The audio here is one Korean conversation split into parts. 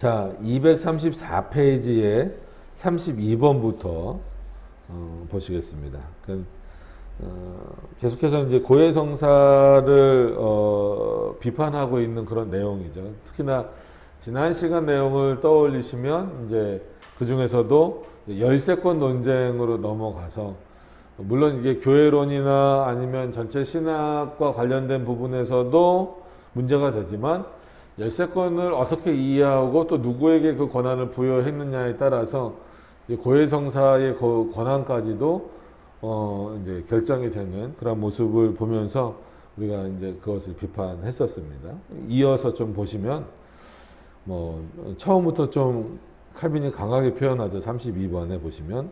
자, 234페이지에 32번부터 보시겠습니다. 계속해서 이제 고해성사를 비판하고 있는 그런 내용이죠. 특히나 지난 시간 내용을 떠올리시면 이제 그 중에서도 열세권 논쟁으로 넘어가서, 물론 이게 교회론이나 아니면 전체 신학과 관련된 부분에서도 문제가 되지만, 열세권을 어떻게 이해하고 또 누구에게 그 권한을 부여했느냐에 따라서 고해성사의 그 권한까지도 이제 결정이 되는 그런 모습을 보면서 우리가 이제 그것을 비판했었습니다. 이어서 좀 보시면 처음부터 좀 칼빈이 강하게 표현하죠. 32번에 보시면,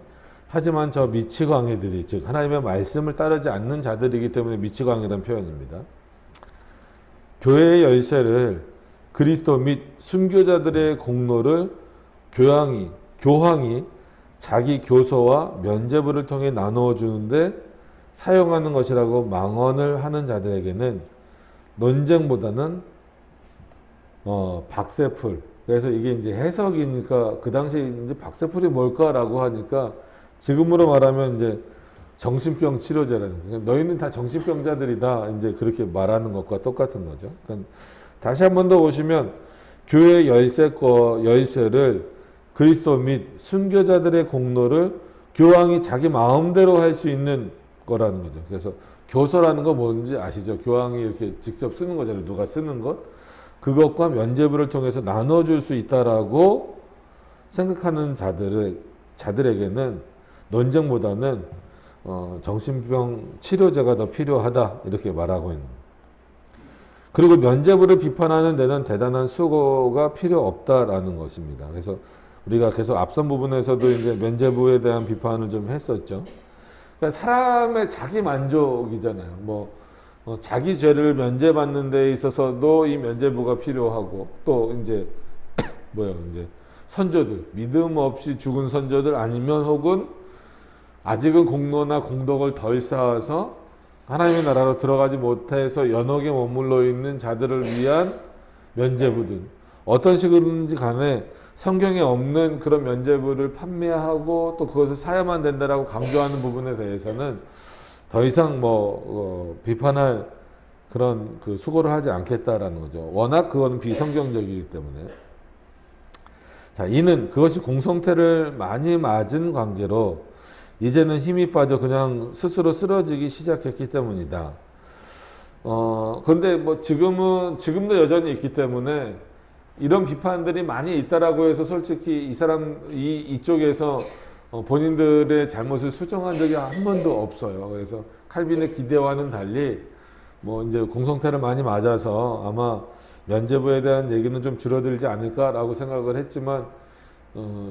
하지만 저 미치광이들이, 즉 하나님의 말씀을 따르지 않는 자들이기 때문에 미치광이라는 표현입니다. 교회의 열쇠를 그리스도 및 순교자들의 공로를 교황이 자기 교서와 면죄부를 통해 나누어 주는데 사용하는 것이라고 망언을 하는 자들에게는 논쟁보다는 박새풀. 그래서 이게 이제 해석이니까 그 당시 이제 박새풀이 뭘까라고 하니까 지금으로 말하면 이제 정신병 치료제라는, 그러니까 너희는 다 정신병자들이다, 이제 그렇게 말하는 것과 똑같은 거죠. 그러니까 다시 한 번 더 보시면, 교회 열쇠를 그리스도 및 순교자들의 공로를 교황이 자기 마음대로 할 수 있는 거라는 거죠. 그래서 교서라는 거 뭔지 아시죠? 교황이 이렇게 직접 쓰는 거잖아요. 누가 쓰는 것. 그것과 면죄부를 통해서 나눠줄 수 있다라고 생각하는 자들에게는 논쟁보다는 정신병 치료제가 더 필요하다, 이렇게 말하고 있는 거예요. 그리고 면죄부를 비판하는 데는 대단한 수고가 필요 없다라는 것입니다. 그래서 우리가 계속 앞선 부분에서도 이제 면죄부에 대한 비판을 좀 했었죠. 그러니까 사람의 자기 만족이잖아요. 자기 죄를 면죄받는 데 있어서도 이 면죄부가 필요하고, 또 이제 이제 선조들, 믿음 없이 죽은 선조들, 아니면 혹은 아직은 공로나 공덕을 덜 쌓아서 하나님의 나라로 들어가지 못해서 연옥에 머물러 있는 자들을 위한 면죄부든, 어떤 식으로든지 간에 성경에 없는 그런 면죄부를 판매하고 또 그것을 사야만 된다라고 강조하는 부분에 대해서는 더 이상 비판할 그런 그 수고를 하지 않겠다라는 거죠. 워낙 그건 비성경적이기 때문에. 자, 이는 그것이 공성태를 많이 맞은 관계로 이제는 힘이 빠져 그냥 스스로 쓰러지기 시작했기 때문이다. 근데 지금도 여전히 있기 때문에 이런 비판들이 많이 있다라고 해서 솔직히 이쪽에서 본인들의 잘못을 수정한 적이 한 번도 없어요. 그래서 칼빈의 기대와는 달리 이제 공성태를 많이 맞아서 아마 면죄부에 대한 얘기는 좀 줄어들지 않을까라고 생각을 했지만,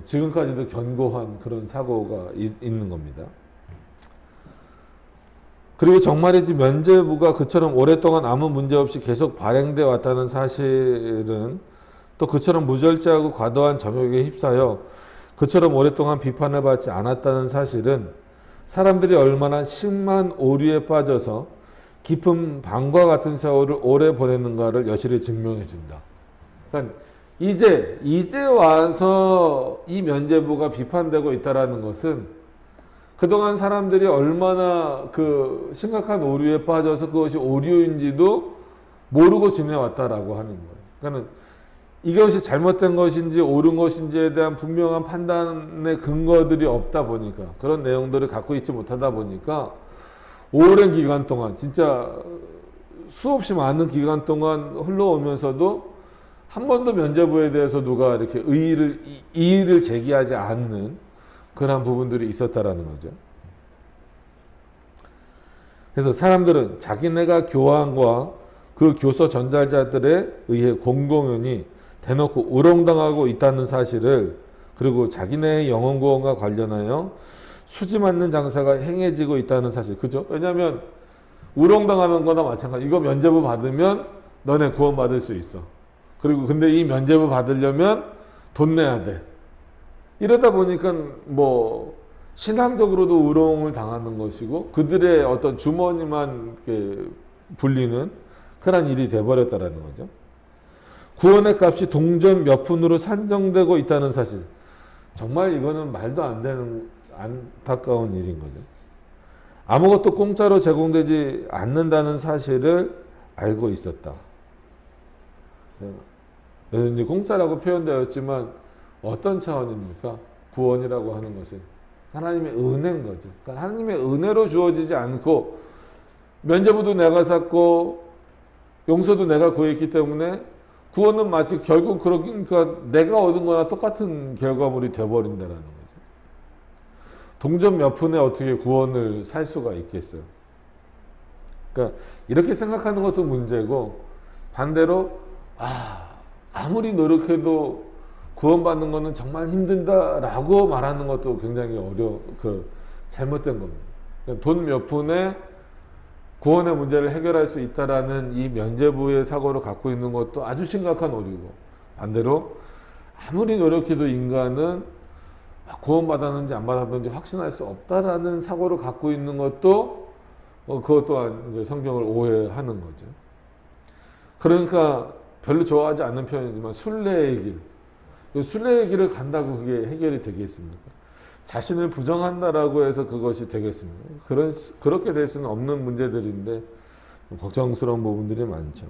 지금까지도 견고한 그런 사고가 있는 겁니다. 그리고 정말이지 면죄부가 그처럼 오랫동안 아무 문제 없이 계속 발행되어 왔다는 사실은, 또 그처럼 무절제하고 과도한 정욕에 휩싸여 그처럼 오랫동안 비판을 받지 않았다는 사실은 사람들이 얼마나 심한 오류에 빠져서 깊은 방과 같은 세월을 오래 보냈는가를 여실히 증명해 준다. 그러니까 이제 와서 이 면죄부가 비판되고 있다라는 것은 그동안 사람들이 얼마나 그 심각한 오류에 빠져서 그것이 오류인지도 모르고 지내왔다라고 하는 거예요. 그러니까 이것이 잘못된 것인지 옳은 것인지에 대한 분명한 판단의 근거들이 없다 보니까, 그런 내용들을 갖고 있지 못하다 보니까 오랜 기간 동안, 진짜 수없이 많은 기간 동안 흘러오면서도 한 번도 면죄부에 대해서 누가 이렇게 이의를 제기하지 않는 그런 부분들이 있었다라는 거죠. 그래서 사람들은 자기네가 교황과 그 교서 전달자들에 의해 공공연히 대놓고 우롱당하고 있다는 사실을, 그리고 자기네의 영혼 구원과 관련하여 수지 맞는 장사가 행해지고 있다는 사실. 그죠? 왜냐하면 우롱당하는 거나 마찬가지. 이거 면죄부 받으면 너네 구원 받을 수 있어. 그리고 근데 이 면죄부 받으려면 돈 내야 돼. 이러다 보니까 신앙적으로도 우롱을 당하는 것이고, 그들의 어떤 주머니만 불리는 그런 일이 돼버렸다라는 거죠. 구원의 값이 동전 몇 푼으로 산정되고 있다는 사실. 정말 이거는 말도 안 되는 안타까운 일인 거죠. 아무것도 공짜로 제공되지 않는다는 사실을 알고 있었다. 이제 공짜라고 표현되었지만 어떤 차원입니까? 구원이라고 하는 것은 하나님의 은혜인 거죠. 그러니까 하나님의 은혜로 주어지지 않고 면죄부도 내가 샀고 용서도 내가 구했기 때문에 구원은 마치 결국 그러니까 내가 얻은 거나 똑같은 결과물이 되어버린다는 거죠. 동전 몇 푼에 어떻게 구원을 살 수가 있겠어요. 그러니까 이렇게 생각하는 것도 문제고, 반대로 아무리 노력해도 구원받는 거는 정말 힘든다라고 말하는 것도 굉장히 잘못된 겁니다. 그러니까 돈 몇 푼에 구원의 문제를 해결할 수 있다라는 이 면죄부의 사고를 갖고 있는 것도 아주 심각한 오류고, 반대로 아무리 노력해도 인간은 구원받았는지 안 받았는지 확신할 수 없다라는 사고를 갖고 있는 것도 그것 또한 이제 성경을 오해하는 거죠. 그러니까 별로 좋아하지 않는 표현이지만 순례의 길, 순례의 길을 간다고 그게 해결이 되겠습니까? 자신을 부정한다라고 해서 그것이 되겠습니까? 그렇게 될 수는 없는 문제들인데 걱정스러운 부분들이 많죠.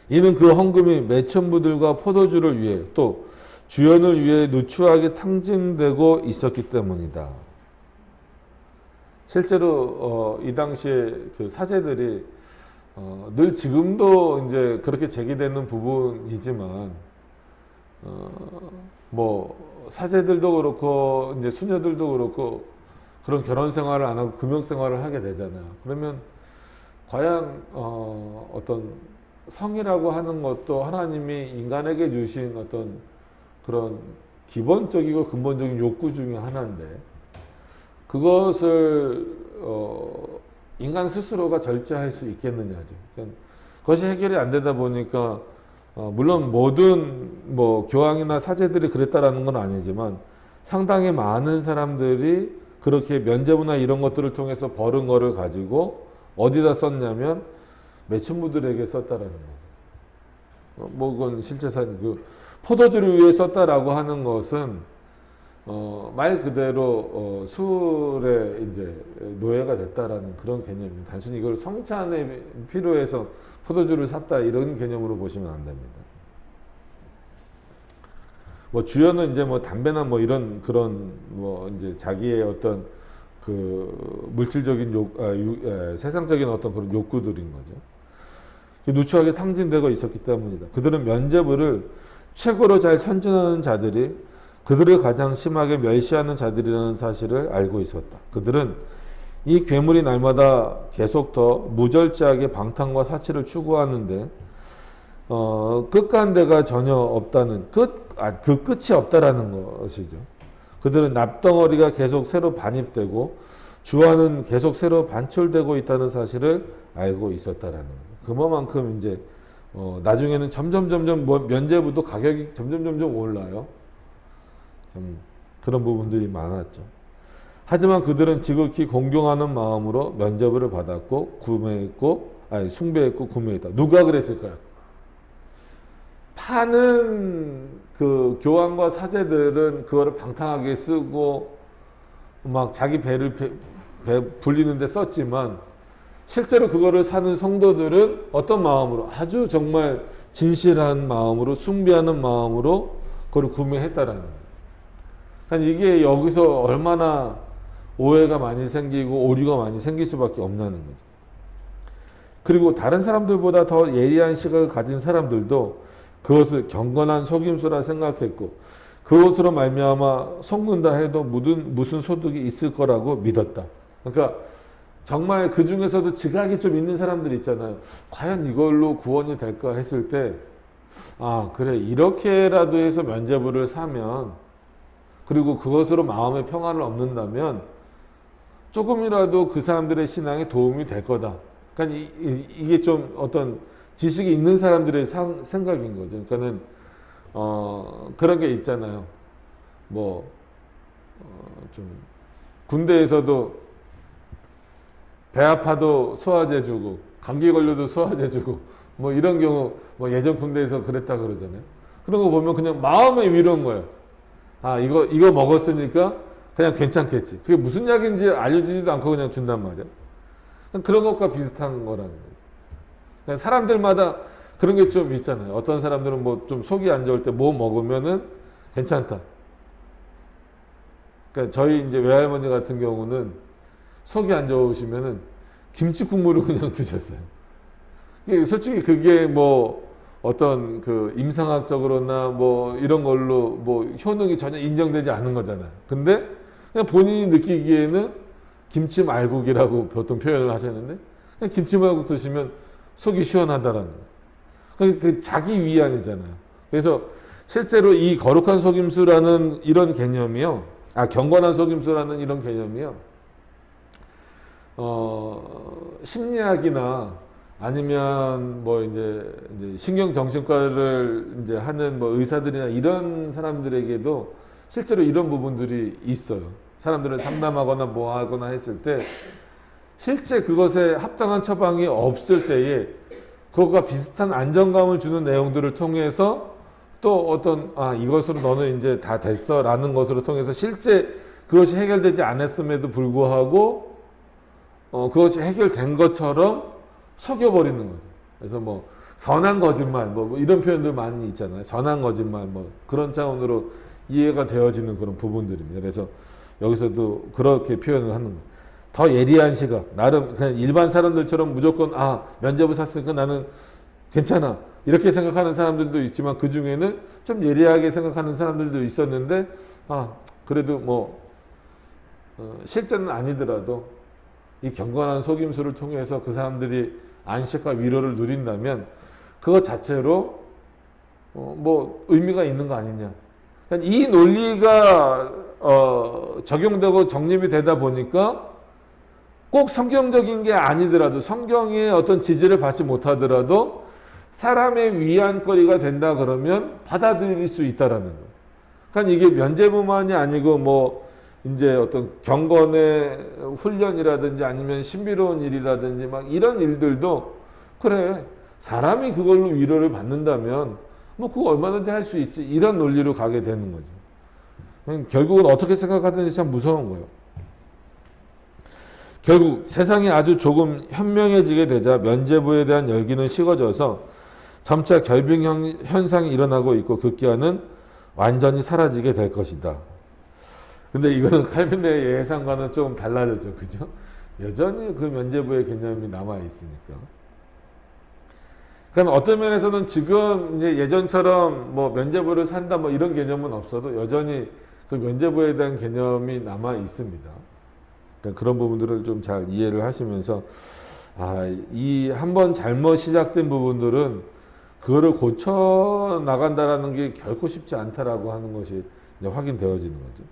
이는 그 헌금이 매천부들과 포도주를 위해 또 주연을 위해 누추하게 탕진되고 있었기 때문이다. 실제로 이 당시에 그 사제들이 늘 지금도 이제 그렇게 제기되는 부분이지만 사제들도 그렇고 이제 수녀들도 그렇고 그런 결혼 생활을 안 하고 금욕 생활을 하게 되잖아요. 그러면 과연 어떤 성이라고 하는 것도 하나님이 인간에게 주신 어떤 그런 기본적이고 근본적인 욕구 중에 하나인데, 그것을 인간 스스로가 절제할 수 있겠느냐죠. 그러니까 그것이 해결이 안 되다 보니까 물론 모든 교황이나 사제들이 그랬다라는 건 아니지만 상당히 많은 사람들이 그렇게 면죄부나 이런 것들을 통해서 벌은 거를 가지고 어디다 썼냐면 매춘부들에게 썼다라는 거죠. 그건 실제 포도주를 위해 썼다라고 하는 것은 말 그대로 술에 이제 노예가 됐다라는 그런 개념입니다. 단순히 이걸 성찬에 필요해서 포도주를 샀다 이런 개념으로 보시면 안 됩니다. 주연은 이제 담배나 이런 그런 이제 자기의 어떤 그 물질적인 세상적인 어떤 그런 욕구들인 거죠. 누추하게 탕진되고 있었기 때문이다. 그들은 면죄부를 최고로 잘 선진하는 자들이 그들을 가장 심하게 멸시하는 자들이라는 사실을 알고 있었다. 그들은 이 괴물이 날마다 계속 더 무절제하게 방탕과 사치를 추구하는데 끝간데가 전혀 없다는 그 끝이 없다라는 것이죠. 그들은 납덩어리가 계속 새로 반입되고 주화는 계속 새로 반출되고 있다는 사실을 알고 있었다라는 거예요. 그만큼 이제 나중에는 점점 면죄부도 가격이 점점 올라요. 참 그런 부분들이 많았죠. 하지만 그들은 지극히 공경하는 마음으로 면죄부를 받았고 숭배했고 구매했다. 누가 그랬을까요? 파는 그 교황과 사제들은 그거를 방탕하게 쓰고 막 자기 배를 불리는데 썼지만 실제로 그거를 사는 성도들은 어떤 마음으로, 아주 정말 진실한 마음으로, 숭배하는 마음으로 그걸 구매했다라는 거예요. 그러니까 이게 여기서 얼마나 오해가 많이 생기고 오류가 많이 생길 수밖에 없다는 거죠. 그리고 다른 사람들보다 더 예리한 시각을 가진 사람들도 그것을 경건한 속임수라 생각했고 그것으로 말미암아 속는다 해도 무슨 소득이 있을 거라고 믿었다. 그러니까 정말 그 중에서도 지각이 좀 있는 사람들 있잖아요. 과연 이걸로 구원이 될까 했을 때 그래 이렇게라도 해서 면죄부를 사면 그리고 그것으로 마음의 평안을 얻는다면 조금이라도 그 사람들의 신앙에 도움이 될 거다. 그러니까 이게 좀 어떤 지식이 있는 사람들의 생각인 거죠. 그러니까는 그런 게 있잖아요. 좀 군대에서도 배 아파도 소화제 주고 감기 걸려도 소화제 주고 뭐 이런 경우 뭐 예전 군대에서 그랬다 그러잖아요. 그런 거 보면 그냥 마음의 위로인 거예요. 아, 이거 먹었으니까 그냥 괜찮겠지. 그게 무슨 약인지 알려주지도 않고 그냥 준단 말이야. 그런 것과 비슷한 거라는 거죠. 그냥 사람들마다 그런 게 좀 있잖아요. 어떤 사람들은 뭐 좀 속이 안 좋을 때 뭐 먹으면은 괜찮다. 그러니까 저희 이제 외할머니 같은 경우는 속이 안 좋으시면은 김치 국물을 그냥 드셨어요. 솔직히 그게 뭐 어떤 그 임상학적으로나 뭐 이런 걸로 뭐 효능이 전혀 인정되지 않은 거잖아요. 근데 그냥 본인이 느끼기에는 김치 말국이라고 보통 표현을 하셨는데 그냥 김치 말국 드시면 속이 시원하다라는 거예요. 그 자기 위안이잖아요. 그래서 실제로 이 거룩한 속임수라는 이런 개념이요. 경건한 속임수라는 이런 개념이요. 심리학이나 아니면 뭐 이제 신경정신과를 이제 하는 뭐 의사들이나 이런 사람들에게도 실제로 이런 부분들이 있어요. 사람들을 상담하거나 뭐 하거나 했을 때 실제 그것에 합당한 처방이 없을 때에 그것과 비슷한 안정감을 주는 내용들을 통해서 또 어떤 이것으로 너는 이제 다 됐어 라는 것으로 통해서 실제 그것이 해결되지 않았음에도 불구하고 그것이 해결된 것처럼 속여버리는 거죠. 그래서 뭐 선한 거짓말 뭐 이런 표현들 많이 있잖아요. 선한 거짓말 뭐 그런 차원으로 이해가 되어지는 그런 부분들입니다. 그래서 여기서도 그렇게 표현을 하는 거예요. 더 예리한 시각, 나름 그냥 일반 사람들처럼 무조건 면접을 샀으니까 나는 괜찮아 이렇게 생각하는 사람들도 있지만 그 중에는 좀 예리하게 생각하는 사람들도 있었는데 그래도 뭐 실제는 아니더라도 이 경건한 속임수를 통해서 그 사람들이 안식과 위로를 누린다면 그것 자체로 뭐 의미가 있는 거 아니냐. 그러니까 이 논리가 적용되고 정립이 되다 보니까 꼭 성경적인 게 아니더라도 성경의 어떤 지지를 받지 못하더라도 사람의 위안거리가 된다 그러면 받아들일 수 있다라는 거예요. 그러니까 이게 면죄부만이 아니고 뭐 이제 어떤 경건의 훈련이라든지 아니면 신비로운 일이라든지 막 이런 일들도 그래 사람이 그걸로 위로를 받는다면 뭐 그거 얼마든지 할 수 있지 이런 논리로 가게 되는 거죠. 결국은 어떻게 생각하든지 참 무서운 거예요. 결국 세상이 아주 조금 현명해지게 되자 면죄부에 대한 열기는 식어져서 점차 결빙 현상이 일어나고 있고 급기야는 완전히 사라지게 될 것이다. 근데 이거는 칼빈의 예상과는 좀 달라졌죠. 그죠? 여전히 그 면죄부의 개념이 남아있으니까. 그럼 어떤 면에서는 지금 이제 예전처럼 뭐 면죄부를 산다 뭐 이런 개념은 없어도 여전히 그 면죄부에 대한 개념이 남아있습니다. 그러니까 그런 부분들을 좀 잘 이해를 하시면서 이 한번 잘못 시작된 부분들은 그거를 고쳐 나간다라는 게 결코 쉽지 않다라고 하는 것이 이제 확인되어지는 거죠.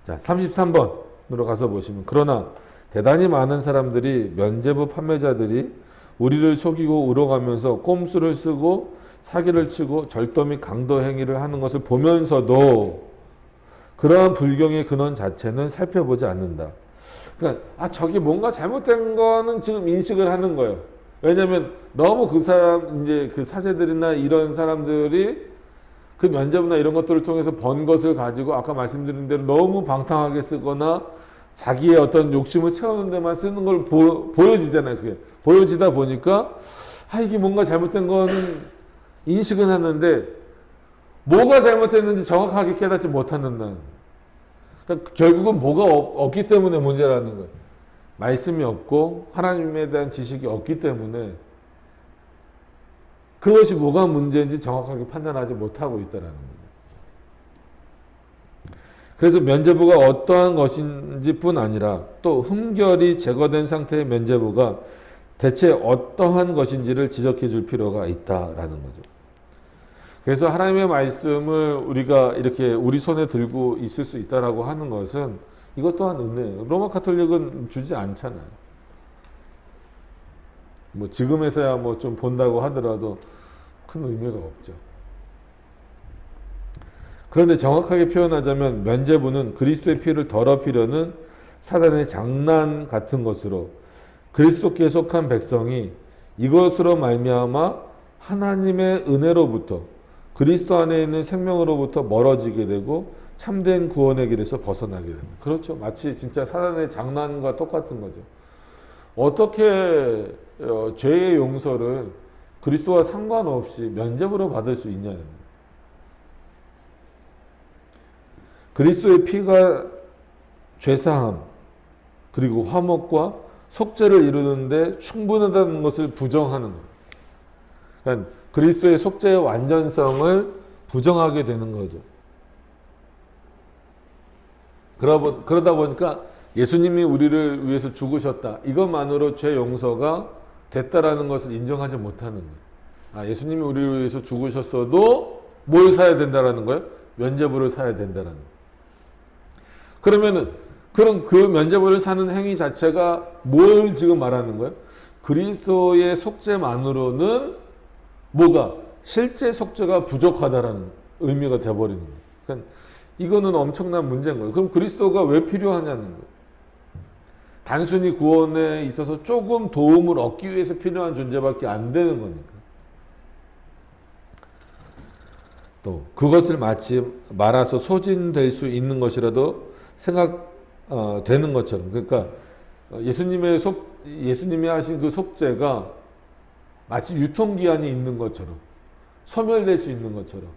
자, 33번으로 가서 보시면 그러나 대단히 많은 사람들이 면죄부 판매자들이 우리를 속이고 우러가면서 꼼수를 쓰고 사기를 치고 절도 및 강도 행위를 하는 것을 보면서도 그러한 불경의 근원 자체는 살펴보지 않는다. 그러니까 저기 뭔가 잘못된 거는 지금 인식을 하는 거예요. 왜냐하면 너무 그 사람 이제 그 사제들이나 이런 사람들이 그 면접이나 이런 것들을 통해서 번 것을 가지고 아까 말씀드린 대로 너무 방탕하게 쓰거나 자기의 어떤 욕심을 채우는 데만 쓰는 걸 보여지잖아요. 그게 보여지다 보니까 이게 뭔가 잘못된 거는 인식은 하는데 뭐가 잘못됐는지 정확하게 깨닫지 못하는 그러니까 결국은 뭐가 없기 때문에 문제라는 거예요. 말씀이 없고 하나님에 대한 지식이 없기 때문에 그것이 뭐가 문제인지 정확하게 판단하지 못하고 있다는 겁니다. 그래서 면죄부가 어떠한 것인지 뿐 아니라 또 흠결이 제거된 상태의 면죄부가 대체 어떠한 것인지를 지적해 줄 필요가 있다라는 거죠. 그래서 하나님의 말씀을 우리가 이렇게 우리 손에 들고 있을 수 있다라고 하는 것은 이것 또한 은혜예요. 로마 카톨릭은 주지 않잖아요. 뭐 지금에서야 뭐 좀 본다고 하더라도 큰 의미가 없죠. 그런데 정확하게 표현하자면 면죄부는 그리스도의 피를 더럽히려는 사단의 장난 같은 것으로 그리스도께 속한 백성이 이것으로 말미암아 하나님의 은혜로부터 그리스도 안에 있는 생명으로부터 멀어지게 되고 참된 구원의 길에서 벗어나게 됩니다. 그렇죠. 마치 진짜 사단의 장난과 똑같은 거죠. 어떻게 죄의 용서를 그리스도와 상관없이 면죄부로 받을 수 있냐는 거예요. 그리스도의 피가 죄사함 그리고 화목과 속죄를 이루는데 충분하다는 것을 부정하는 거예요. 그러니까 그리스도의 속죄의 완전성을 부정하게 되는 거죠. 그러다 보니까 예수님이 우리를 위해서 죽으셨다. 이것만으로 죄 용서가 됐다라는 것을 인정하지 못하는 거예요. 예수님이 우리를 위해서 죽으셨어도 뭘 사야 된다라는 거예요? 면죄부를 사야 된다라는 거예요. 그러면은 그럼 그 면죄부를 사는 행위 자체가 뭘 지금 말하는 거예요? 그리스도의 속죄만으로는 뭐가 실제 속죄가 부족하다라는 의미가 돼버리는 거예요. 그러니까 이거는 엄청난 문제인 거예요. 그럼 그리스도가 왜 필요하냐는 거예요. 단순히 구원에 있어서 조금 도움을 얻기 위해서 필요한 존재밖에 안 되는 거니까. 또 그것을 마치 말아서 소진될 수 있는 것이라도 생각되는 것처럼, 그러니까 예수님이 하신 그 속죄가 마치 유통기한이 있는 것처럼 소멸될 수 있는 것처럼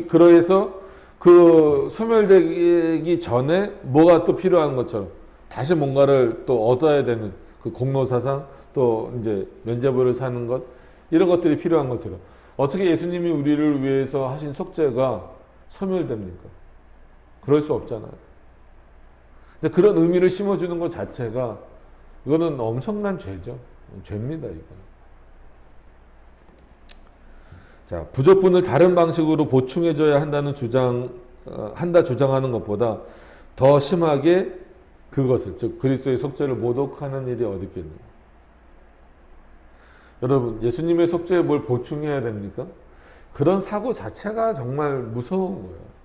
그러해서 그 소멸되기 전에 뭐가 또 필요한 것처럼 다시 뭔가를 또 얻어야 되는 그 공로사상 또 이제 면죄부를 사는 것 이런 것들이 필요한 것처럼 어떻게 예수님이 우리를 위해서 하신 속죄가 소멸됩니까? 그럴 수 없잖아요. 근데 그런 의미를 심어주는 것 자체가 이거는 엄청난 죄죠. 죄입니다, 이거는. 자, 부족분을 다른 방식으로 보충해줘야 한다는 주장하는 것보다 더 심하게 그것을, 즉 그리스도의 속죄를 모독하는 일이 어디 있겠는가? 여러분, 예수님의 속죄에 뭘 보충해야 됩니까? 그런 사고 자체가 정말 무서운 거예요.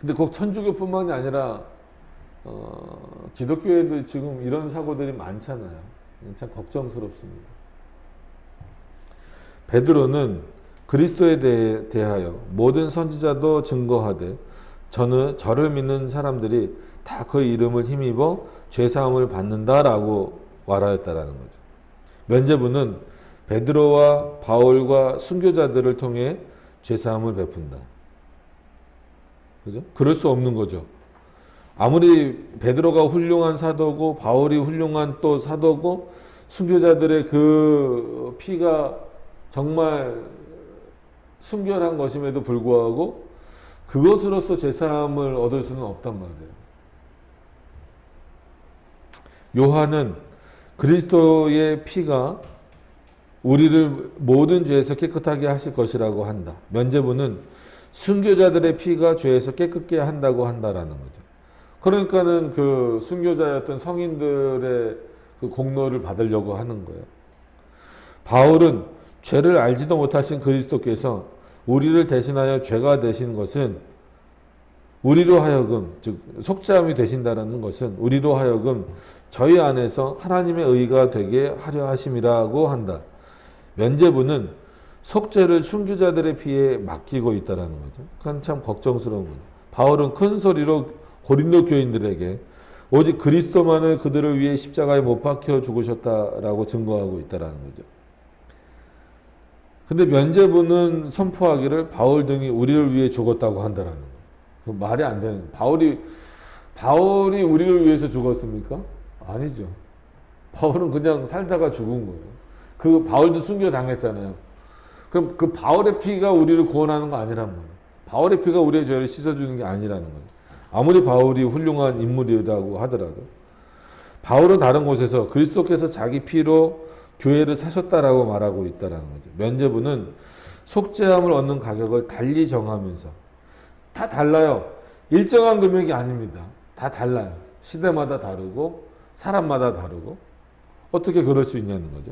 근데 꼭 천주교뿐만이 아니라 기독교에도 지금 이런 사고들이 많잖아요. 참 걱정스럽습니다. 베드로는 그리스도에 대하여 모든 선지자도 증거하되 저를 믿는 사람들이 다 그 이름을 힘입어 죄사함을 받는다라고 말하였다라는 거죠. 면죄부는 베드로와 바울과 순교자들을 통해 죄사함을 베푼다. 그죠? 그럴 수 없는 거죠. 아무리 베드로가 훌륭한 사도고 바울이 훌륭한 또 사도고 순교자들의 그 피가 정말 순결한 것임에도 불구하고 그것으로서 제사함을 얻을 수는 없단 말이에요. 요한은 그리스도의 피가 우리를 모든 죄에서 깨끗하게 하실 것이라고 한다. 면죄부는 순교자들의 피가 죄에서 깨끗게 한다고 한다라는 거죠. 그러니까는 그 순교자였던 성인들의 그 공로를 받으려고 하는 거예요. 바울은 죄를 알지도 못하신 그리스도께서 우리를 대신하여 죄가 되신 것은 우리로 하여금, 즉 속죄함이 되신다라는 것은 우리로 하여금 저희 안에서 하나님의 의가 되게 하려 하심이라고 한다. 면죄부는 속죄를 순교자들의 피에 맡기고 있다라는 거죠. 그건 참 걱정스러운 거죠. 바울은 큰 소리로 고린도 교인들에게 오직 그리스도만을 그들을 위해 십자가에 못 박혀 죽으셨다라고 증거하고 있다라는 거죠. 근데 면죄부는 선포하기를 바울 등이 우리를 위해 죽었다고 한다라는 거예요. 말이 안 되는 거예요. 바울이 우리를 위해서 죽었습니까? 아니죠. 바울은 그냥 살다가 죽은 거예요. 그 바울도 순교 당했잖아요. 그럼 그 바울의 피가 우리를 구원하는 거 아니란 말이에요. 바울의 피가 우리의 죄를 씻어주는 게 아니라는 거예요. 아무리 바울이 훌륭한 인물이라고 하더라도 바울은 다른 곳에서 그리스도께서 자기 피로 교회를 사셨다라고 말하고 있다라는 거죠. 면죄부는 속죄함을 얻는 가격을 달리 정하면서 다 달라요. 일정한 금액이 아닙니다. 다 달라요. 시대마다 다르고 사람마다 다르고 어떻게 그럴 수 있냐는 거죠.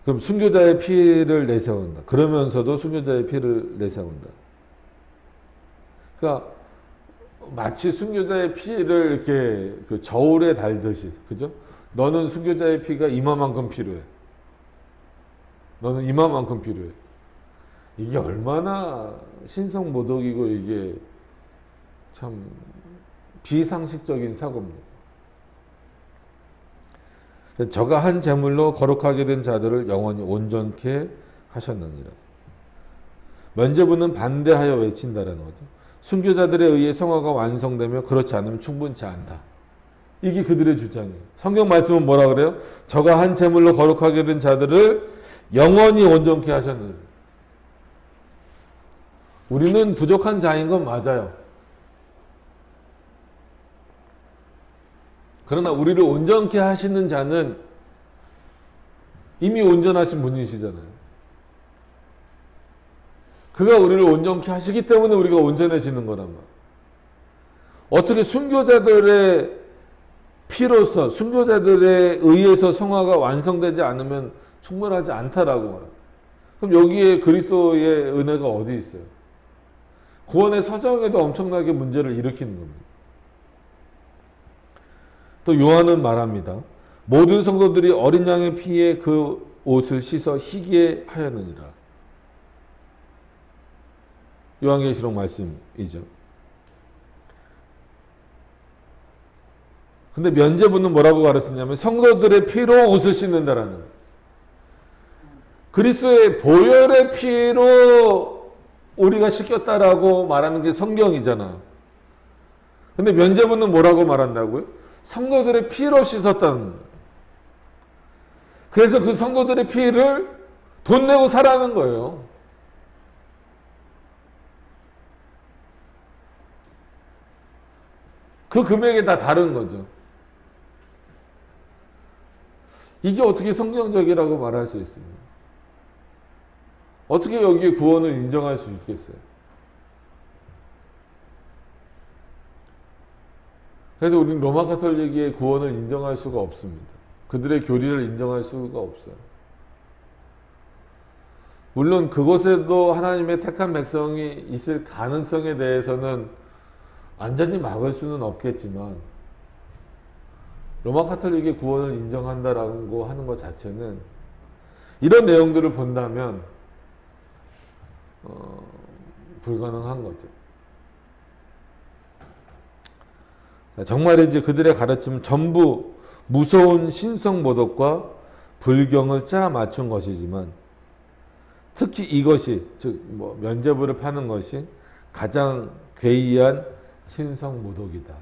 그럼 순교자의 피를 내세운다. 그러면서도 순교자의 피를 내세운다. 그러니까 마치 순교자의 피를 이렇게 그 저울에 달듯이, 그죠? 너는 순교자의 피가 이마만큼 필요해. 너는 이마만큼 필요해. 이게 얼마나 신성모독이고 이게 참 비상식적인 사고입니다. 저가 한 제물로 거룩하게 된 자들을 영원히 온전케 하셨느니라. 면죄부는 반대하여 외친다라는 거죠. 순교자들에 의해 성화가 완성되며 그렇지 않으면 충분치 않다. 이게 그들의 주장이에요. 성경 말씀은 뭐라 그래요? 저가 한 제물로 거룩하게 된 자들을 영원히 온전케 하셨느니라. 우리는 부족한 자인 건 맞아요. 그러나 우리를 온전케 하시는 자는 이미 온전하신 분이시잖아요. 그가 우리를 온전케 하시기 때문에 우리가 온전해지는 거란 말이에요. 어떻게 순교자들의 피로서, 순교자들에 의해서 성화가 완성되지 않으면 충분하지 않다라고 말합니다. 그럼 여기에 그리스도의 은혜가 어디 있어요? 구원의 서정에도 엄청나게 문제를 일으키는 겁니다. 또 요한은 말합니다. 모든 성도들이 어린 양의 피에 그 옷을 씻어 희게 하였느니라. 요한계시록 말씀이죠. 근데 면죄부는 뭐라고 가르쳤냐면 성도들의 피로 옷을 씻는다라는 거예요. 그리스도의 보혈의 피로 우리가 씻겼다라고 말하는 게 성경이잖아요. 근데 면죄부는 뭐라고 말한다고요? 성도들의 피로 씻었다는 거예요. 그래서 그 성도들의 피를 돈 내고 사라는 거예요. 그 금액이 다 다른 거죠. 이게 어떻게 성경적이라고 말할 수 있습니까? 어떻게 여기에 구원을 인정할 수 있겠어요? 그래서 우리는 로마 가톨릭의 구원을 인정할 수가 없습니다. 그들의 교리를 인정할 수가 없어요. 물론 그곳에도 하나님의 택한 백성이 있을 가능성에 대해서는 완전히 막을 수는 없겠지만 로마 가톨릭의 구원을 인정한다라고 하는 것 자체는 이런 내용들을 본다면 불가능한 거죠. 정말이지 그들의 가르침은 전부 무서운 신성모독과 불경을 짜 맞춘 것이지만 특히 이것이 즉 면죄부를 파는 것이 가장 괴이한 신성모독이다.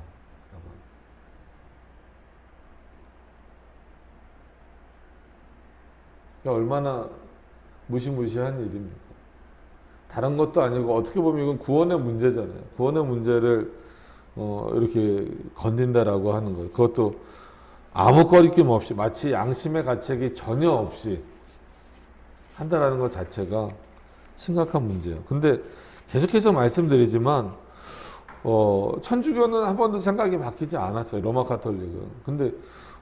얼마나 무시무시한 일입니까? 다른 것도 아니고 어떻게 보면 이건 구원의 문제잖아요. 구원의 문제를 이렇게 건든다라고 하는 거예요. 그것도 아무 거리낌 없이 마치 양심의 가책이 전혀 없이 한다라는 것 자체가 심각한 문제예요. 근데 계속해서 말씀드리지만 천주교는 한 번도 생각이 바뀌지 않았어요. 로마 가톨릭은. 근데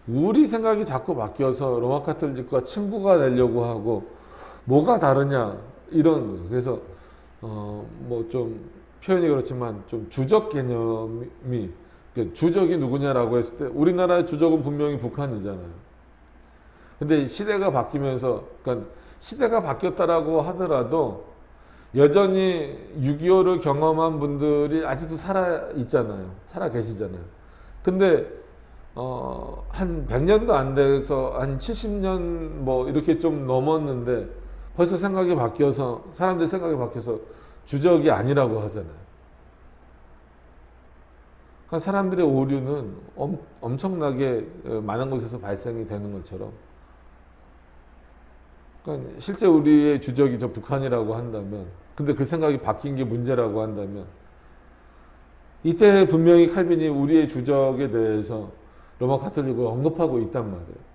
우리 생각이 자꾸 바뀌어서 로마 가톨릭과 친구가 되려고 하고 뭐가 다르냐 이런 거예요. 그래서 뭐 좀 표현이 그렇지만 좀 주적 개념이 주적이 누구냐라고 했을 때 우리나라의 주적은 분명히 북한이잖아요. 근데 시대가 바뀌면서 그러니까 시대가 바뀌었다라고 하더라도 여전히 6.25를 경험한 분들이 아직도 살아 있잖아요. 살아 계시잖아요. 근데 한 100년도 안 돼서 한 70년 뭐 이렇게 좀 넘었는데 벌써 생각이 바뀌어서 사람들 생각이 바뀌어서 주적이 아니라고 하잖아요. 그러니까 사람들의 오류는 엄청나게 많은 곳에서 발생이 되는 것처럼 그러니까 실제 우리의 주적이 저 북한이라고 한다면 근데 그 생각이 바뀐 게 문제라고 한다면 이때 분명히 칼빈이 우리의 주적에 대해서 로마 가톨릭을 언급하고 있단 말이에요.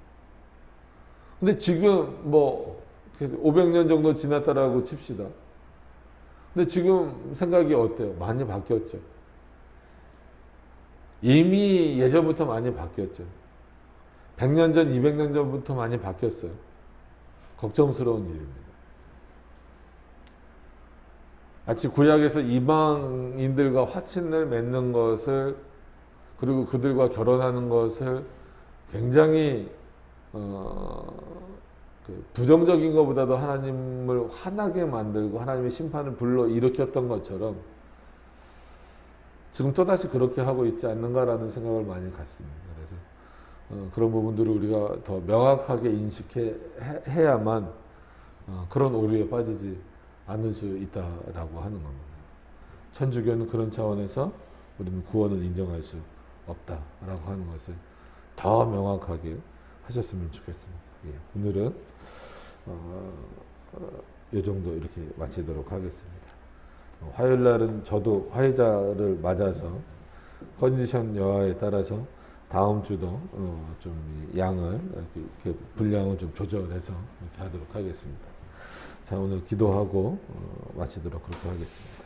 근데 지금 뭐 500년 정도 지났다라고 칩시다. 근데 지금 생각이 어때요? 많이 바뀌었죠. 이미 예전부터 많이 바뀌었죠. 100년 전, 200년 전부터 많이 바뀌었어요. 걱정스러운 일입니다. 마치 구약에서 이방인들과 화친을 맺는 것을 그리고 그들과 결혼하는 것을 굉장히 그 부정적인 것보다도 하나님을 화나게 만들고 하나님의 심판을 불러 일으켰던 것처럼 지금 또다시 그렇게 하고 있지 않는가라는 생각을 많이 갖습니다. 그래서 그런 부분들을 우리가 더 명확하게 인식해야만 그런 오류에 빠지지 않을 수 있다라고 하는 겁니다. 천주교는 그런 차원에서 우리는 구원을 인정할 수 없다라고 하는 것을 더 명확하게 하셨으면 좋겠습니다. 예, 오늘은 이 정도 이렇게 마치도록 하겠습니다. 화요일 날은 저도 화해자를 맞아서 컨디션 여하에 따라서 다음 주도 좀 양을 이렇게 분량을 좀 조절해서 이렇게 하도록 하겠습니다. 자, 오늘 기도하고 마치도록 그렇게 하겠습니다.